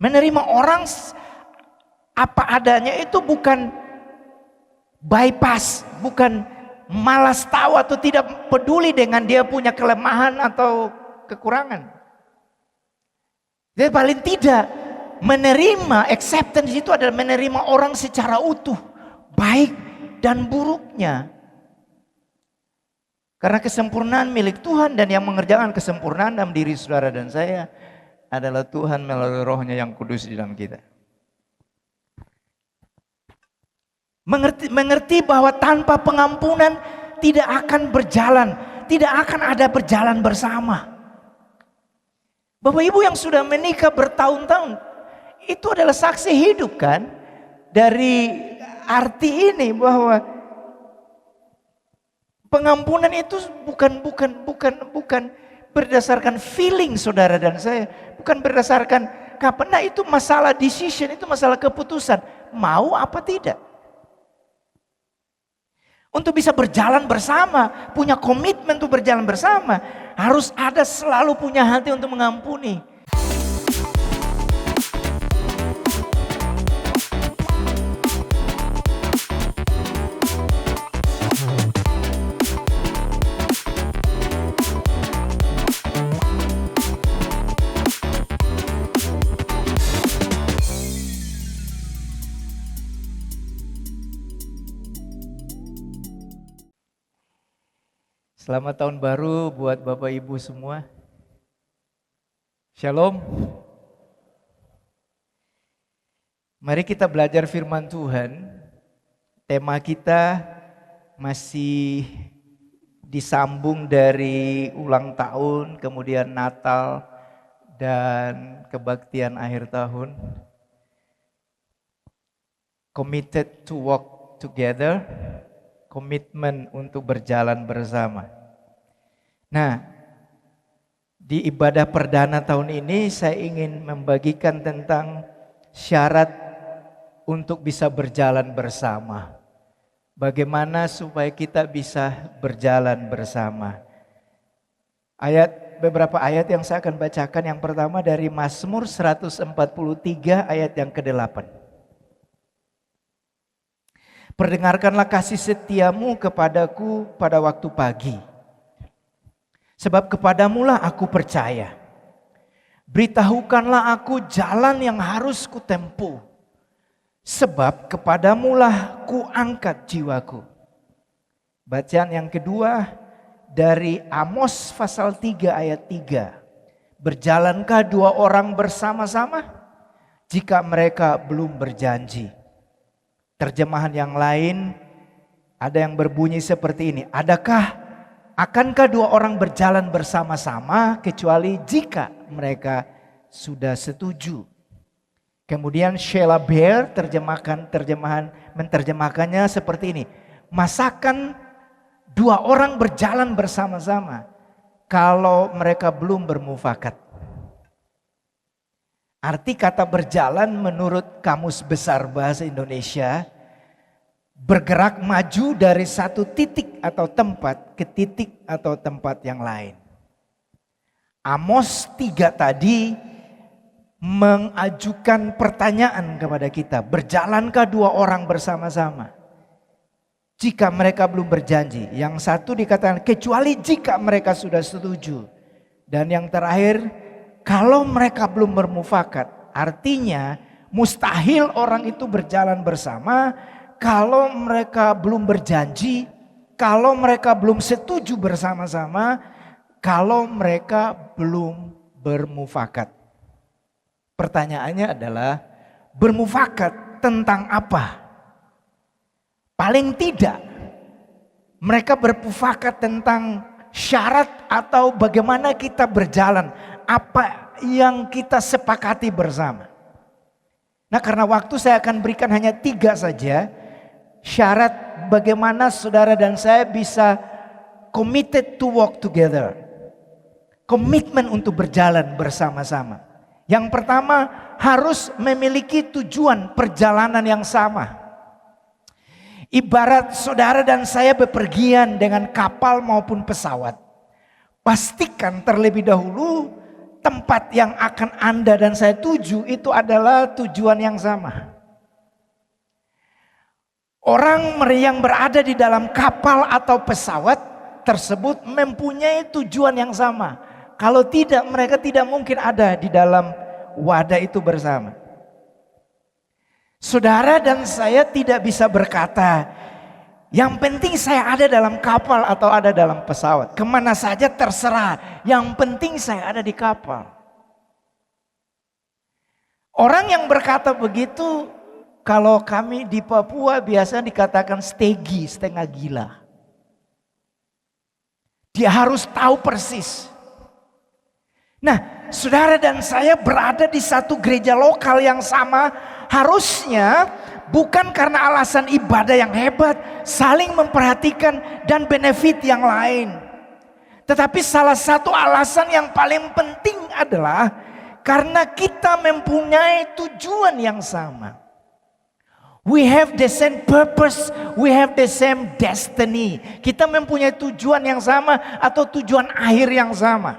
Menerima orang apa adanya itu bukan bypass, bukan malas tahu atau tidak peduli dengan dia punya kelemahan atau kekurangan. Jadi paling tidak menerima, acceptance itu adalah menerima orang secara utuh, baik dan buruknya. Karena kesempurnaan milik Tuhan, dan yang mengerjakan kesempurnaan dalam diri saudara dan saya adalah Tuhan melalui Roh-Nya yang kudus di dalam kita. Mengerti bahwa tanpa pengampunan tidak akan berjalan, tidak akan ada berjalan bersama. Bapak Ibu yang sudah menikah bertahun-tahun, itu adalah saksi hidup kan dari arti ini, bahwa pengampunan itu bukan berdasarkan feeling saudara dan saya, bukan berdasarkan kapan. Nah, itu masalah decision, itu masalah keputusan, mau apa tidak. Untuk bisa berjalan bersama, punya komitmen untuk berjalan bersama, harus ada selalu punya hati untuk mengampuni. Selamat tahun baru buat Bapak Ibu semua. Shalom. Mari kita belajar firman Tuhan. Tema kita masih disambung dari ulang tahun, kemudian Natal, dan kebaktian akhir tahun. Committed to walk together. Komitmen untuk berjalan bersama. Nah, di ibadah perdana tahun ini saya ingin membagikan tentang syarat untuk bisa berjalan bersama. Bagaimana supaya kita bisa berjalan bersama. Beberapa ayat yang saya akan bacakan. Yang pertama dari Mazmur 143 ayat yang ke-8. Perdengarkanlah kasih setiamu kepadaku pada waktu pagi. Sebab kepadamulah aku percaya. Beritahukanlah aku jalan yang harus kutempuh. Sebab kepadamulah ku angkat jiwaku. Bacaan yang kedua dari Amos pasal 3 ayat 3. Berjalankah dua orang bersama-sama jika mereka belum berjanji? Terjemahan yang lain ada yang berbunyi seperti ini. Akankah dua orang berjalan bersama-sama kecuali jika mereka sudah setuju? Kemudian Sheila Bair menerjemahkannya seperti ini. Masakan dua orang berjalan bersama-sama kalau mereka belum bermufakat? Arti kata berjalan menurut Kamus Besar Bahasa Indonesia, bergerak maju dari satu titik atau tempat ke titik atau tempat yang lain. Amos 3 tadi mengajukan pertanyaan kepada kita. Berjalankah dua orang bersama-sama jika mereka belum berjanji? Yang satu dikatakan kecuali jika mereka sudah setuju. Dan yang terakhir, kalau mereka belum bermufakat, artinya mustahil orang itu berjalan bersama kalau mereka belum berjanji, kalau mereka belum setuju bersama-sama, kalau mereka belum bermufakat. Pertanyaannya adalah, bermufakat tentang apa? Paling tidak mereka bermufakat tentang syarat atau bagaimana kita berjalan, apa yang kita sepakati bersama. Nah, karena waktu saya akan berikan hanya 3 saja syarat bagaimana saudara dan saya bisa committed to walk together. Komitmen untuk berjalan bersama-sama. Yang pertama, harus memiliki tujuan perjalanan yang sama. Ibarat saudara dan saya bepergian dengan kapal maupun pesawat. Pastikan terlebih dahulu tempat yang akan Anda dan saya tuju itu adalah tujuan yang sama. Orang yang berada di dalam kapal atau pesawat tersebut mempunyai tujuan yang sama. Kalau tidak, mereka tidak mungkin ada di dalam wadah itu bersama. Saudara dan saya tidak bisa berkata, yang penting saya ada dalam kapal atau ada dalam pesawat. Kemana saja terserah, yang penting saya ada di kapal. Orang yang berkata begitu, kalau kami di Papua biasa dikatakan stegi, setengah gila. Dia harus tahu persis. Nah, saudara dan saya berada di satu gereja lokal yang sama, harusnya bukan karena alasan ibadah yang hebat, saling memperhatikan dan benefit yang lain. Tetapi salah satu alasan yang paling penting adalah karena kita mempunyai tujuan yang sama. We have the same purpose, we have the same destiny. Kita mempunyai tujuan yang sama atau tujuan akhir yang sama.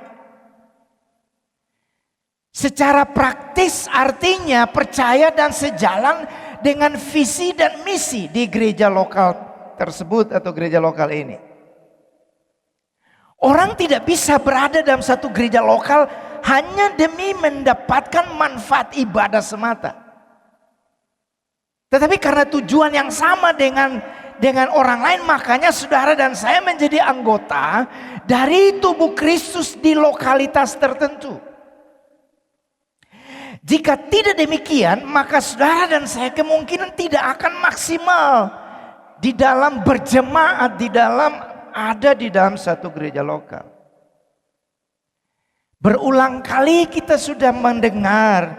Secara praktis artinya percaya dan sejalan dengan visi dan misi di gereja lokal tersebut atau gereja lokal ini. Orang tidak bisa berada dalam satu gereja lokal hanya demi mendapatkan manfaat ibadah semata. Tetapi karena tujuan yang sama dengan orang lain, makanya saudara dan saya menjadi anggota dari tubuh Kristus di lokalitas tertentu. Jika tidak demikian, maka saudara dan saya kemungkinan tidak akan maksimal di dalam berjemaat, ada di dalam satu gereja lokal. Berulang kali kita sudah mendengar,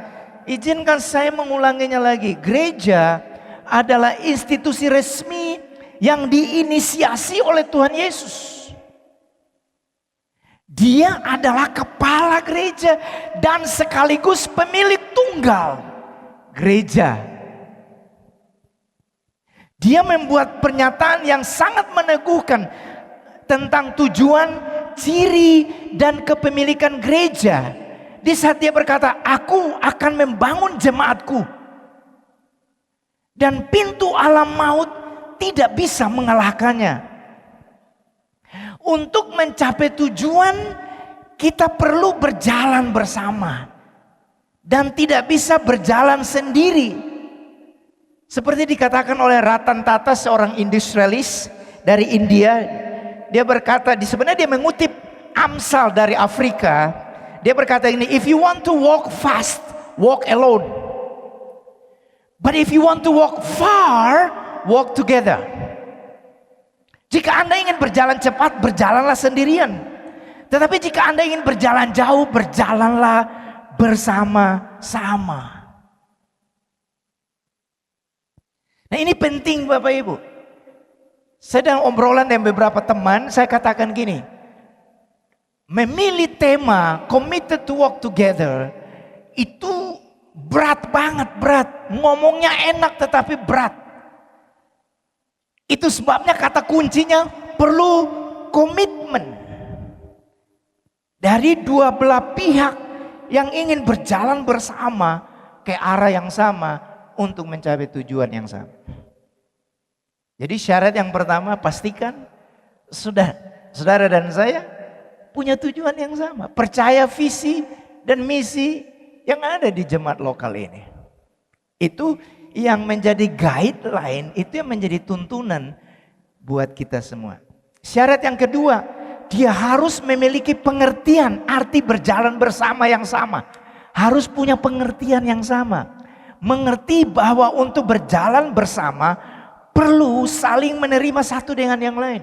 izinkan saya mengulanginya lagi. Gereja adalah institusi resmi yang diinisiasi oleh Tuhan Yesus. Dia adalah kepala gereja dan sekaligus pemilik tunggal gereja. Dia membuat pernyataan yang sangat meneguhkan tentang tujuan, ciri, dan kepemilikan gereja. Di saat dia berkata, aku akan membangun jemaatku. Dan pintu alam maut tidak bisa mengalahkannya. Untuk mencapai tujuan, kita perlu berjalan bersama. Dan tidak bisa berjalan sendiri. Seperti dikatakan oleh Ratan Tata, seorang industrialis dari India. Dia berkata, sebenarnya dia mengutip Amsal dari Afrika. Dia berkata ini, if you want to walk fast, walk alone. But if you want to walk far, walk together. Jika Anda ingin berjalan cepat, berjalanlah sendirian. Tetapi jika Anda ingin berjalan jauh, berjalanlah bersama-sama. Nah, ini penting Bapak Ibu. Sedang obrolan dengan beberapa teman, saya katakan gini. Memilih tema committed to walk together itu berat banget, berat. Ngomongnya enak tetapi berat. Itu sebabnya kata kuncinya perlu komitmen dari dua belah pihak yang ingin berjalan bersama ke arah yang sama untuk mencapai tujuan yang sama. Jadi syarat yang pertama, pastikan saudara dan saya punya tujuan yang sama, percaya visi dan misi yang ada di jemaat lokal ini. Itu yang menjadi guideline, itu yang menjadi tuntunan buat kita semua. Syarat yang kedua, dia harus memiliki pengertian arti berjalan bersama yang sama. Harus punya pengertian yang sama. Mengerti bahwa untuk berjalan bersama perlu saling menerima satu dengan yang lain.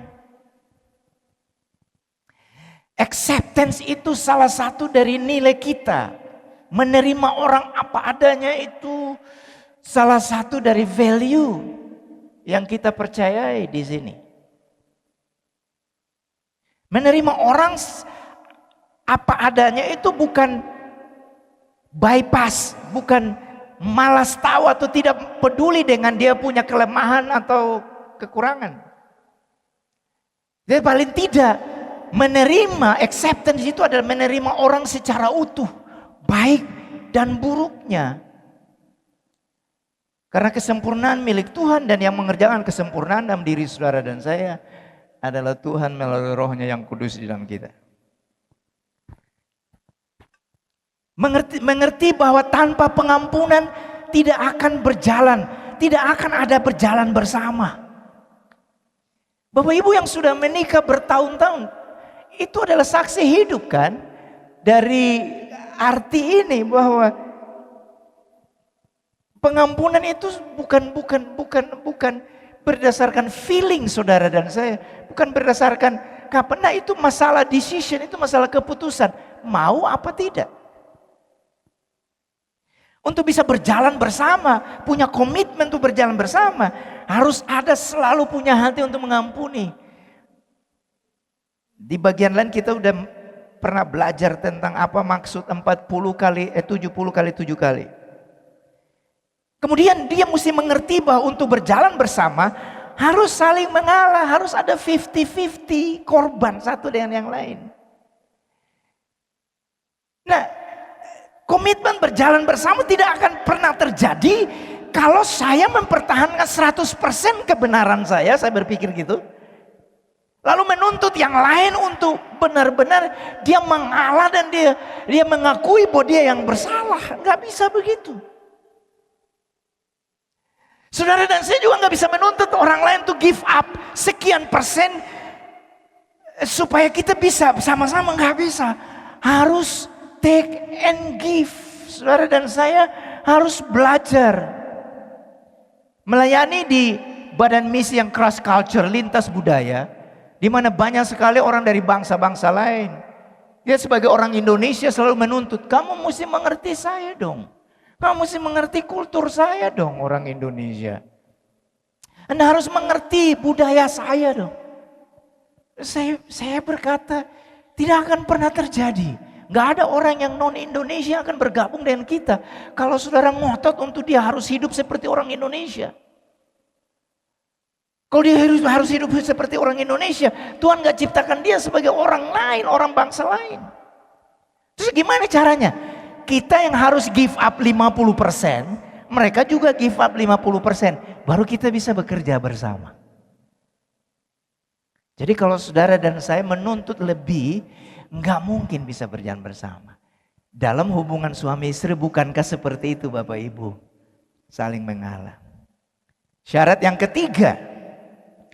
Acceptance itu salah satu dari nilai kita. Menerima orang apa adanya itu salah satu dari value yang kita percayai di sini. Menerima orang apa adanya itu bukan bypass, bukan malas tahu atau tidak peduli dengan dia punya kelemahan atau kekurangan. Jadi paling tidak menerima, acceptance itu adalah menerima orang secara utuh, baik dan buruknya. Karena kesempurnaan milik Tuhan, dan yang mengerjakan kesempurnaan dalam diri saudara dan saya adalah Tuhan melalui Roh-Nya yang kudus di dalam kita. Mengerti bahwa tanpa pengampunan tidak akan berjalan, tidak akan ada berjalan bersama. Bapak Ibu yang sudah menikah bertahun-tahun, itu adalah saksi hidup kan dari arti ini, bahwa pengampunan itu bukan berdasarkan feeling saudara dan saya, bukan berdasarkan kapan. Nah, itu masalah decision, itu masalah keputusan, mau apa tidak. Untuk bisa berjalan bersama, punya komitmen untuk berjalan bersama, harus ada selalu punya hati untuk mengampuni. Di bagian lain kita udah pernah belajar tentang apa maksud 70 kali 7 kali. Kemudian dia mesti mengerti bahwa untuk berjalan bersama harus saling mengalah, harus ada 50-50 korban satu dengan yang lain. Nah, komitmen berjalan bersama tidak akan pernah terjadi kalau saya mempertahankan 100% kebenaran saya berpikir gitu. Lalu menuntut yang lain untuk benar-benar dia mengalah dan dia mengakui bahwa dia yang bersalah. Nggak bisa begitu. Saudara dan saya juga nggak bisa menuntut orang lain untuk give up sekian persen supaya kita bisa sama-sama, nggak bisa. Harus take and give. Saudara dan saya harus belajar melayani di badan misi yang cross culture, lintas budaya, di mana banyak sekali orang dari bangsa-bangsa lain. Dia sebagai orang Indonesia selalu menuntut, kamu mesti mengerti saya dong. Kamu mesti mengerti kultur saya dong, orang Indonesia. Anda harus mengerti budaya saya dong. Saya berkata, tidak akan pernah terjadi. Gak ada orang yang non-Indonesia akan bergabung dengan kita kalau saudara ngotot untuk dia harus hidup seperti orang Indonesia. Kalau dia harus hidup seperti orang Indonesia, Tuhan gak ciptakan dia sebagai orang lain, orang bangsa lain. Terus gimana caranya? Kita yang harus give up 50%, mereka juga give up 50%. Baru kita bisa bekerja bersama. Jadi kalau saudara dan saya menuntut lebih, gak mungkin bisa berjalan bersama. Dalam hubungan suami istri bukankah seperti itu Bapak Ibu? Saling mengalah. Syarat yang ketiga,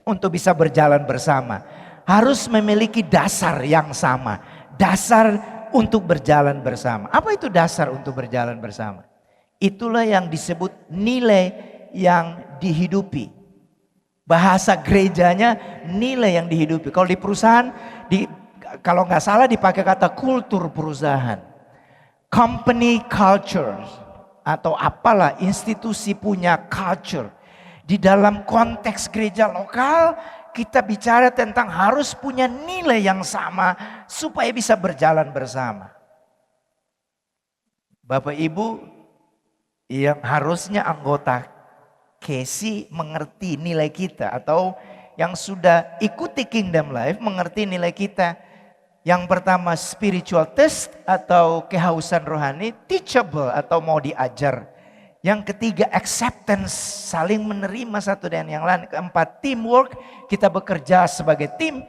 untuk bisa berjalan bersama harus memiliki dasar yang sama. Dasar untuk berjalan bersama. Apa itu dasar untuk berjalan bersama? Itulah yang disebut nilai yang dihidupi. Bahasa gerejanya nilai yang dihidupi. Kalau di perusahaan, kalau nggak salah dipakai kata kultur perusahaan. Company culture. Atau apalah, institusi punya culture. Di dalam konteks gereja lokal, kita bicara tentang harus punya nilai yang sama supaya bisa berjalan bersama. Bapak Ibu yang harusnya anggota KC mengerti nilai kita, atau yang sudah ikuti Kingdom Life mengerti nilai kita. Yang pertama spiritual test atau kehausan rohani, teachable atau mau diajar. Yang ketiga acceptance, saling menerima satu dengan yang lain. Keempat teamwork, kita bekerja sebagai tim.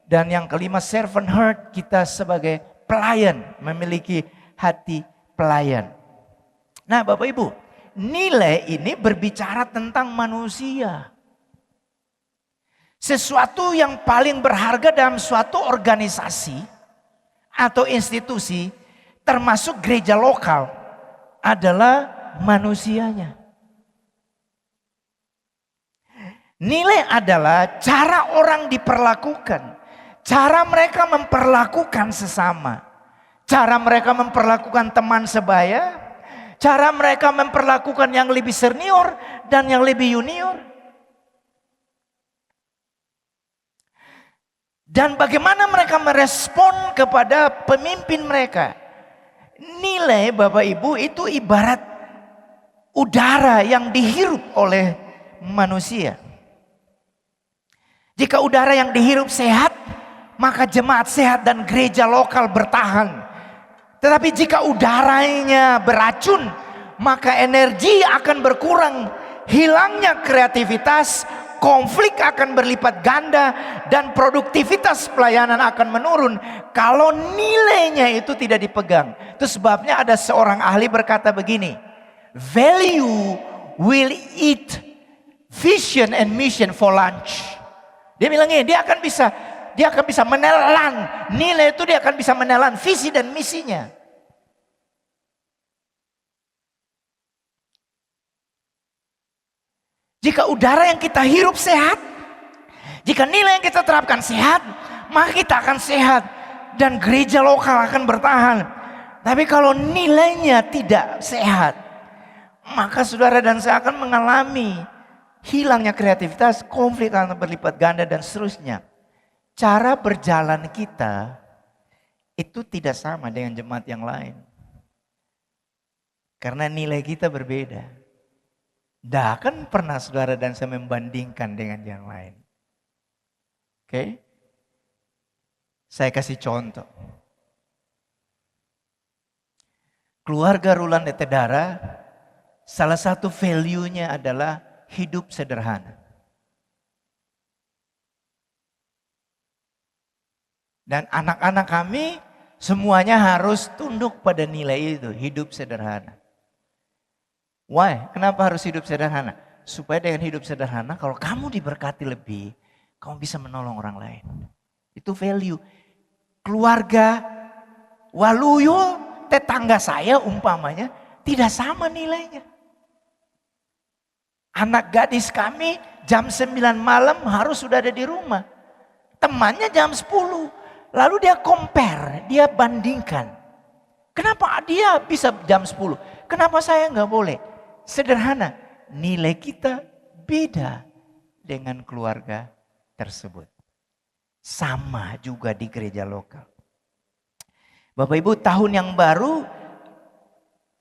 Dan yang kelima servant heart, kita sebagai pelayan, memiliki hati pelayan. Nah Bapak Ibu, nilai ini berbicara tentang manusia. Sesuatu yang paling berharga dalam suatu organisasi atau institusi, termasuk gereja lokal, adalah manusianya. Nilai adalah cara orang diperlakukan, cara mereka memperlakukan sesama, cara mereka memperlakukan teman sebaya, cara mereka memperlakukan yang lebih senior dan yang lebih junior. Dan bagaimana mereka merespon kepada pemimpin mereka. Nilai Bapak Ibu itu ibarat udara yang dihirup oleh manusia. Jika udara yang dihirup sehat, maka jemaat sehat dan gereja lokal bertahan. Tetapi jika udaranya beracun, maka energi akan berkurang, hilangnya kreativitas, konflik akan berlipat ganda, dan produktivitas pelayanan akan menurun kalau nilainya itu tidak dipegang. Itu sebabnya ada seorang ahli berkata begini, value will eat vision and mission for lunch. Dia bilang ini, dia akan bisa menelan nilai itu, dia akan bisa menelan visi dan misinya. Jika udara yang kita hirup sehat, jika nilai yang kita terapkan sehat, maka kita akan sehat dan gereja lokal akan bertahan. Tapi kalau nilainya tidak sehat, maka saudara dan saya akan mengalami hilangnya kreativitas, konflik akan berlipat ganda dan seterusnya. Cara berjalan kita itu tidak sama dengan jemaat yang lain. Karena nilai kita berbeda. Tidak akan pernah saudara dan saya membandingkan dengan yang lain. Oke? Saya kasih contoh. Keluarga Rulan Etedara, salah satu value-nya adalah hidup sederhana. Dan anak-anak kami semuanya harus tunduk pada nilai itu, hidup sederhana. Why? Kenapa harus hidup sederhana? Supaya dengan hidup sederhana, kalau kamu diberkati lebih, kamu bisa menolong orang lain. Itu value. Keluarga Waluyo, tetangga saya umpamanya, tidak sama nilainya. Anak gadis kami jam 9 malam harus sudah ada di rumah. Temannya jam 10. Lalu dia compare, dia bandingkan. Kenapa dia bisa jam 10? Kenapa saya nggak boleh? Sederhana, nilai kita beda dengan keluarga tersebut. Sama juga di gereja lokal. Bapak Ibu, tahun yang baru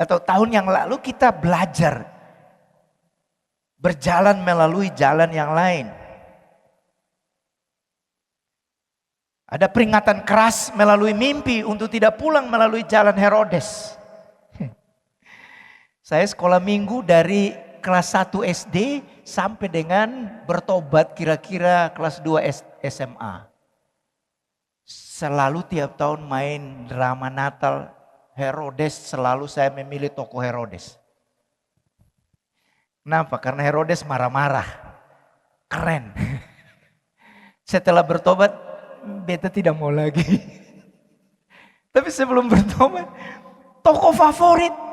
atau tahun yang lalu kita belajar berjalan melalui jalan yang lain. Ada peringatan keras melalui mimpi untuk tidak pulang melalui jalan Herodes. Saya sekolah minggu dari kelas 1 SD sampai dengan bertobat kira-kira kelas 2 SMA. Selalu tiap tahun main drama Natal Herodes, selalu saya memilih tokoh Herodes. Kenapa? Karena Herodes marah-marah. Keren. Setelah bertobat, beta tidak mau lagi. Tapi sebelum bertobat, tokoh favorit.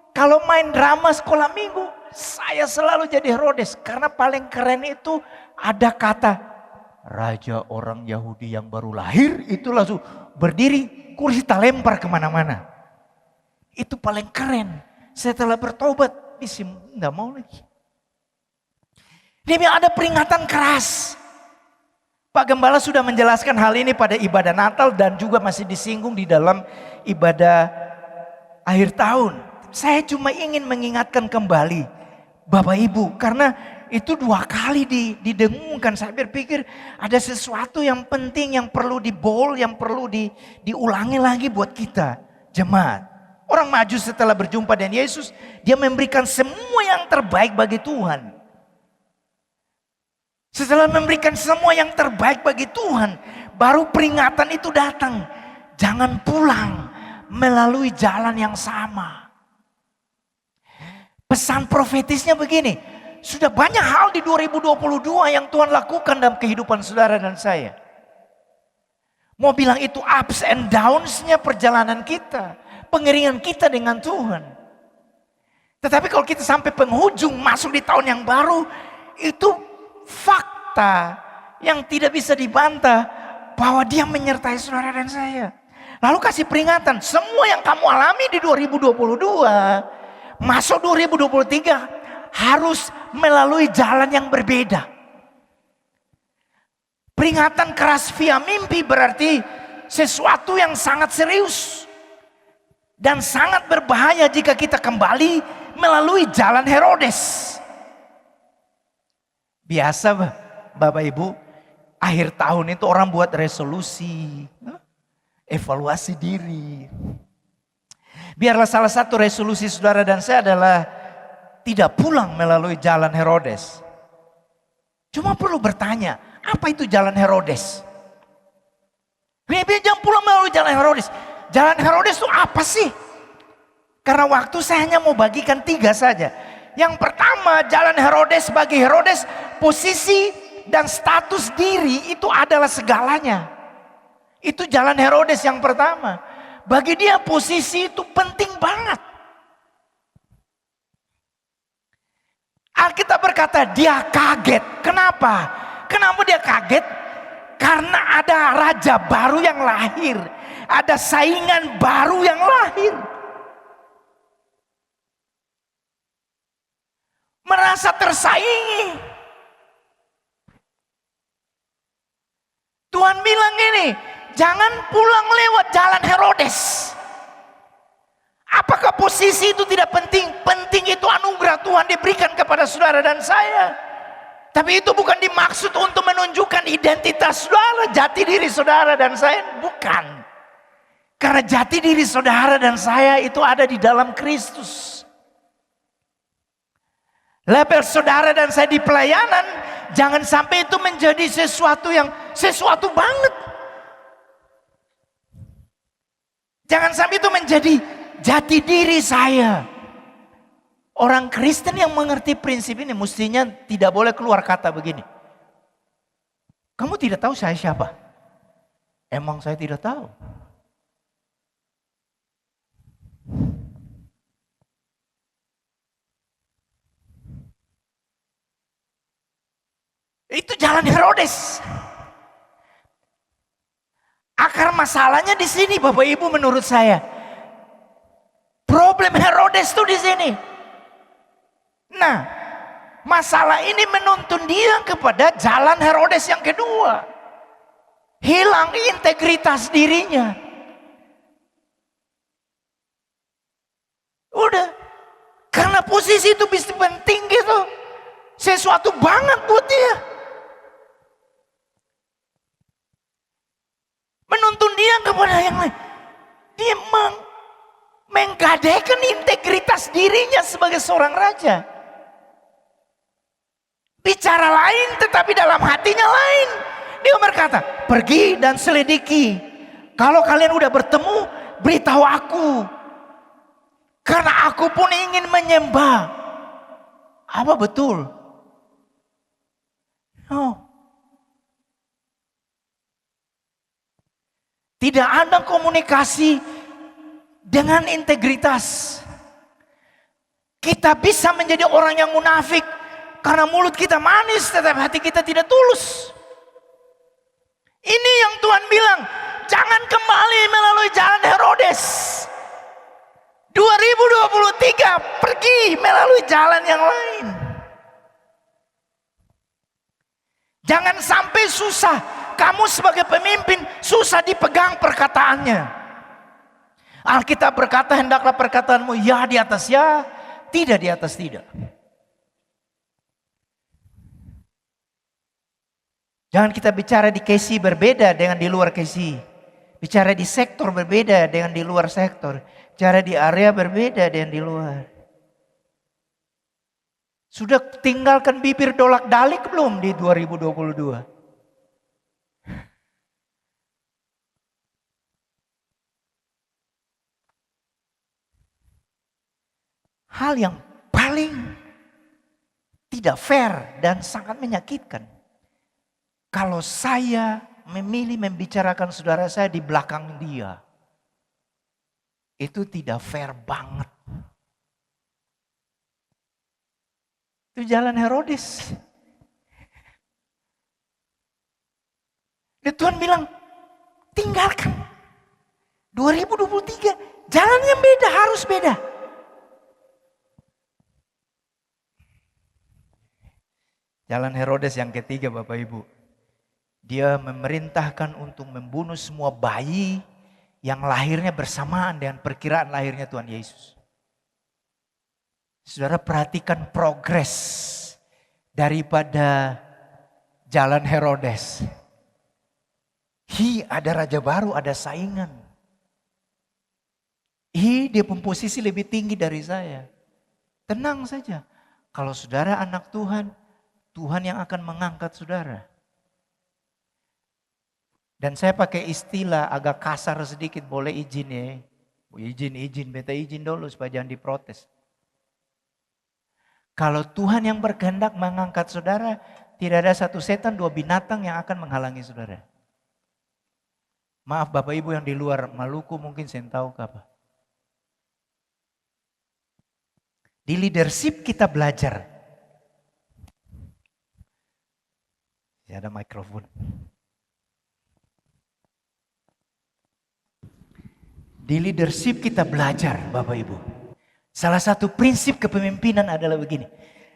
Kalau main drama sekolah minggu, saya selalu jadi Herodes. Karena paling keren itu ada kata, raja orang Yahudi yang baru lahir, itu langsung berdiri, kursi tak lempar kemana-mana. Itu paling keren. Setelah bertobat, enggak mau lagi. Dia bilang ada peringatan keras. Pak Gembala sudah menjelaskan hal ini pada ibadah Natal dan juga masih disinggung di dalam ibadah akhir tahun. Saya cuma ingin mengingatkan kembali Bapak Ibu, karena itu 2 kali didengungkan. Saya berpikir ada sesuatu yang penting yang perlu yang perlu diulangi lagi buat kita jemaat. Orang maju setelah berjumpa dengan Yesus, dia memberikan semua yang terbaik bagi Tuhan. Setelah memberikan semua yang terbaik bagi Tuhan, baru peringatan itu datang. Jangan pulang melalui jalan yang sama. Pesan profetisnya begini, sudah banyak hal di 2022 yang Tuhan lakukan dalam kehidupan saudara dan saya. Mau bilang itu ups and downs-nya perjalanan kita, pengiringan kita dengan Tuhan. Tetapi kalau kita sampai penghujung masuk di tahun yang baru, itu fakta yang tidak bisa dibantah bahwa Dia menyertai saudara dan saya. Lalu kasih peringatan, semua yang kamu alami di 2022, masuk 2023 harus melalui jalan yang berbeda. Peringatan keras via mimpi berarti sesuatu yang sangat serius dan sangat berbahaya jika kita kembali melalui jalan Herodes. Biasa Bapak Ibu, Akhir tahun itu orang buat resolusi, evaluasi diri. Biarlah salah satu resolusi saudara dan saya adalah tidak pulang melalui jalan Herodes. Cuma perlu bertanya, apa itu jalan Herodes? Jangan pulang melalui jalan Herodes. Jalan Herodes itu apa sih? Karena waktu saya hanya mau bagikan 3 saja. Yang pertama, jalan Herodes, bagi Herodes posisi dan status diri itu adalah segalanya. Itu jalan Herodes yang pertama. Bagi dia posisi itu penting banget. Alkitab berkata dia kaget. Kenapa? Kenapa dia kaget? Karena ada raja baru yang lahir. Ada saingan baru yang lahir. Merasa tersaingi. Tuhan bilang gini, jangan pulang lewat jalan Herodes. Apakah posisi itu tidak penting? Penting, itu anugerah Tuhan diberikan kepada saudara dan saya. Tapi itu bukan dimaksud untuk menunjukkan identitas saudara, jati diri saudara dan saya. Bukan. Karena jati diri saudara dan saya itu ada di dalam Kristus. Level saudara dan saya di pelayanan, jangan sampai itu menjadi sesuatu banget. Jangan sampai itu menjadi jati diri saya. Orang Kristen yang mengerti prinsip ini mestinya tidak boleh keluar kata begini. Kamu tidak tahu saya siapa? Emang saya tidak tahu. Itu jalan Herodes. Akar masalahnya di sini, Bapak Ibu, menurut saya. Problem Herodes itu di sini. Nah, masalah ini menuntun dia kepada jalan Herodes yang kedua. Hilang integritas dirinya. Udah. Karena posisi itu bisa penting gitu. Sesuatu banget buat dia. Menuntun dia kepada yang lain. Dia menggadaikan integritas dirinya sebagai seorang raja. Bicara lain tetapi dalam hatinya lain. Dia berkata, pergi dan selidiki. Kalau kalian udah bertemu, beritahu aku. Karena aku pun ingin menyembah. Apa betul? Oh. Tidak ada komunikasi dengan integritas. Kita bisa menjadi orang yang munafik karena mulut kita manis tetapi hati kita tidak tulus. Ini yang Tuhan bilang, jangan kembali melalui jalan Herodes. 2023 pergi melalui jalan yang lain. Jangan sampai susah. Kamu sebagai pemimpin susah dipegang perkataannya. Alkitab berkata, hendaklah perkataanmu ya di atas ya, tidak di atas tidak. Jangan kita bicara di KC berbeda dengan di luar KC. Bicara di sektor berbeda dengan di luar sektor. Bicara di area berbeda dengan di luar. Sudah tinggalkan bibir dolak-dalik belum di 2022? Hal yang paling tidak fair dan sangat menyakitkan. Kalau saya memilih membicarakan saudara saya di belakang dia. Itu tidak fair banget. Itu jalan Herodes. Dan Tuhan bilang, tinggalkan. 2023, jalan yang beda, harus beda. Jalan Herodes yang ketiga, Bapak Ibu. Dia memerintahkan untuk membunuh semua bayi yang lahirnya bersamaan dengan perkiraan lahirnya Tuhan Yesus. Saudara perhatikan progres daripada jalan Herodes. Ada raja baru, ada saingan. Dia punya posisi lebih tinggi dari saya. Tenang saja. Kalau saudara anak Tuhan, Tuhan yang akan mengangkat saudara. Dan saya pakai istilah agak kasar sedikit, boleh izin ya. Izin, beta izin dulu supaya jangan diprotes. Kalau Tuhan yang berkehendak mengangkat saudara, tidak ada satu setan, dua binatang yang akan menghalangi saudara. Maaf Bapak Ibu yang di luar Maluku mungkin saya tahu apa. Di leadership kita belajar. Ya, ada mikrofon. Di leadership kita belajar Bapak Ibu. Salah satu prinsip kepemimpinan adalah begini.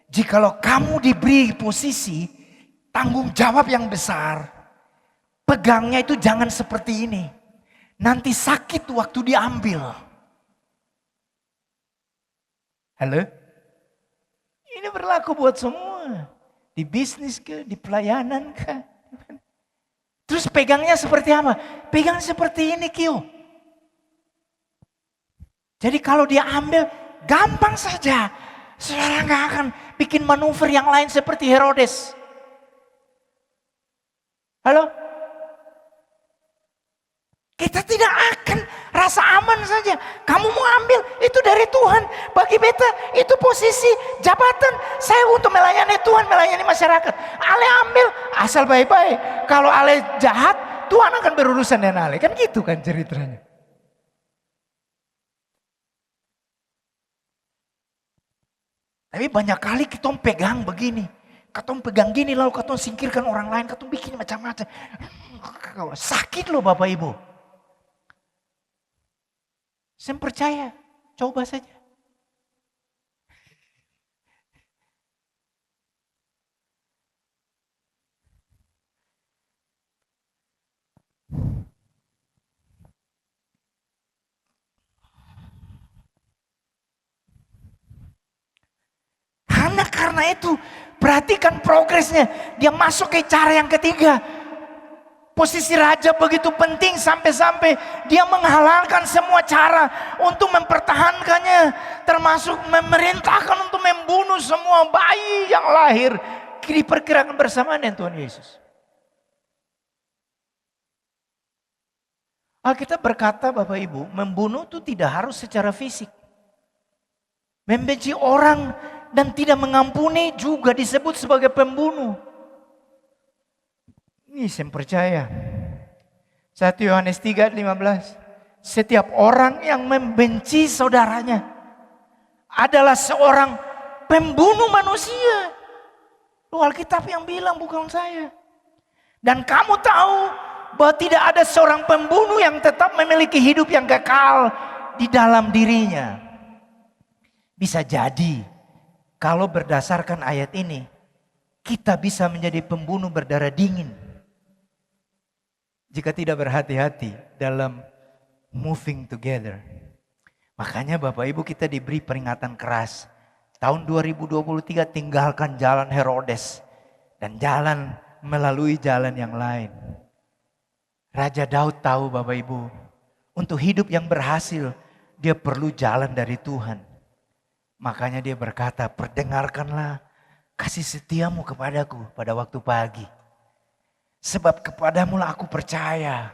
Jikalau kamu diberi posisi tanggung jawab yang besar, pegangnya itu jangan seperti ini. Nanti sakit waktu diambil. Halo? Ini berlaku buat semua. Di bisnis ke, di pelayanan ke. Terus pegangnya seperti apa? Pegang seperti ini Kio. Jadi kalau dia ambil, gampang saja. Saudara gak akan bikin manuver yang lain seperti Herodes. Halo? Kita tidak akan rasa aman saja. Kamu mau ambil, itu dari Tuhan. Bagi beta, itu posisi jabatan. Saya untuk melayani Tuhan, melayani masyarakat. Ale ambil, asal baik-baik. Kalau Ale jahat, Tuhan akan berurusan dengan Ale. Kan gitu kan ceritanya. Tapi banyak kali kita pegang begini. Kita pegang gini lalu kita singkirkan orang lain. Kita bikin macam-macam. Sakit loh Bapak Ibu. Saya percaya. Coba saja. Karena itu perhatikan progresnya. Dia masuk ke cara yang ketiga. Posisi raja begitu penting sampai-sampai dia menghalalkan semua cara untuk mempertahankannya. Termasuk memerintahkan untuk membunuh semua bayi yang lahir. Diperkirakan bersamaan dengan Tuhan Yesus. Alkitab berkata Bapak Ibu, membunuh itu tidak harus secara fisik. Membenci orang dan tidak mengampuni juga disebut sebagai pembunuh. Ini saya percaya. 1 Yohanes 3:15. Setiap orang yang membenci saudaranya adalah seorang pembunuh manusia. Alkitab yang bilang bukan saya. Dan kamu tahu bahwa tidak ada seorang pembunuh yang tetap memiliki hidup yang kekal di dalam dirinya. Bisa jadi kalau berdasarkan ayat ini, kita bisa menjadi pembunuh berdarah dingin. Jika tidak berhati-hati dalam moving together. Makanya Bapak Ibu kita diberi peringatan keras. Tahun 2023 tinggalkan jalan Herodes. Dan jalan melalui jalan yang lain. Raja Daud tahu Bapak Ibu. Untuk hidup yang berhasil, dia perlu jalan dari Tuhan. Makanya dia berkata, perdengarkanlah kasih setiamu kepadaku pada waktu pagi. Sebab kepadamu lah aku percaya.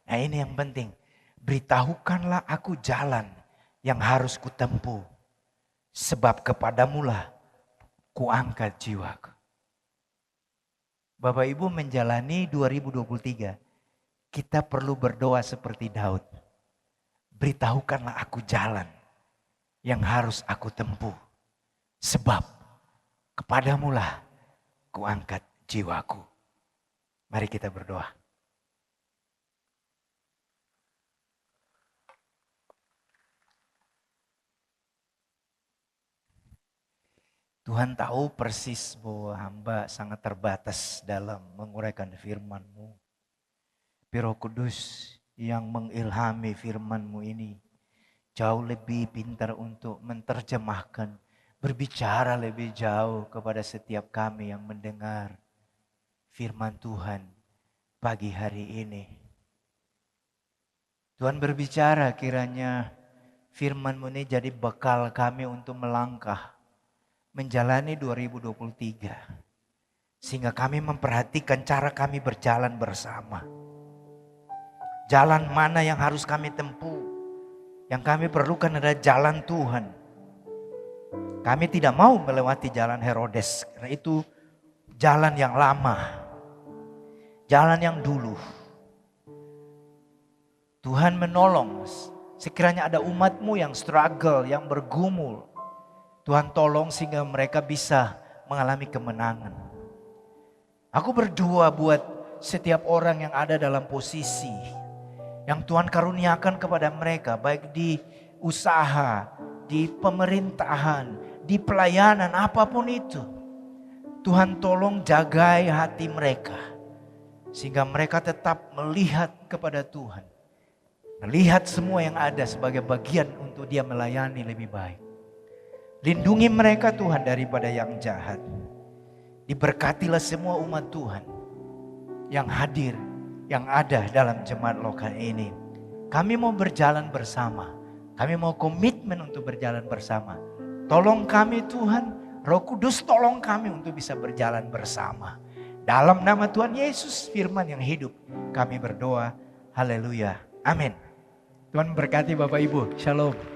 Nah ini yang penting. Beritahukanlah aku jalan yang harus kutempuh. Sebab kepadamu lah kuangkat jiwaku. Bapak Ibu menjalani 2023. Kita perlu berdoa seperti Daud. Beritahukanlah aku jalan yang harus aku tempuh. Sebab kepadamulah kuangkat jiwaku. Mari kita berdoa. Tuhan tahu persis bahwa hamba sangat terbatas dalam menguraikan firman-Mu. Roh Kudus yang mengilhami firman-Mu ini jauh lebih pintar untuk menerjemahkan, berbicara lebih jauh kepada setiap kami yang mendengar firman Tuhan. pagi hari ini. Tuhan berbicara, kiranya firman-Mu ini jadi bekal kami untuk melangkah menjalani 2023. Sehingga kami memperhatikan cara kami berjalan bersama. Jalan mana yang harus kami tempuh. Yang kami perlukan adalah jalan Tuhan. Kami tidak mau melewati jalan Herodes. Karena itu jalan yang lama. Jalan yang dulu. Tuhan menolong. Sekiranya ada umat-Mu yang struggle, yang bergumul. Tuhan tolong sehingga mereka bisa mengalami kemenangan. Aku berdoa buat setiap orang yang ada dalam posisi yang Tuhan karuniakan kepada mereka, baik di usaha, di pemerintahan, di pelayanan, apapun itu. Tuhan tolong jagai hati mereka, sehingga mereka tetap melihat kepada Tuhan. Melihat semua yang ada sebagai bagian untuk dia melayani lebih baik. Lindungi mereka Tuhan daripada yang jahat. Diberkatilah semua umat Tuhan yang hadir, yang ada dalam jemaat lokal ini. Kami mau berjalan bersama. Kami mau komitmen untuk berjalan bersama. Tolong kami Tuhan, Roh Kudus tolong kami untuk bisa berjalan bersama. Dalam nama Tuhan Yesus, firman yang hidup, kami berdoa. Haleluya. Amin. Tuhan berkati Bapak Ibu. Shalom.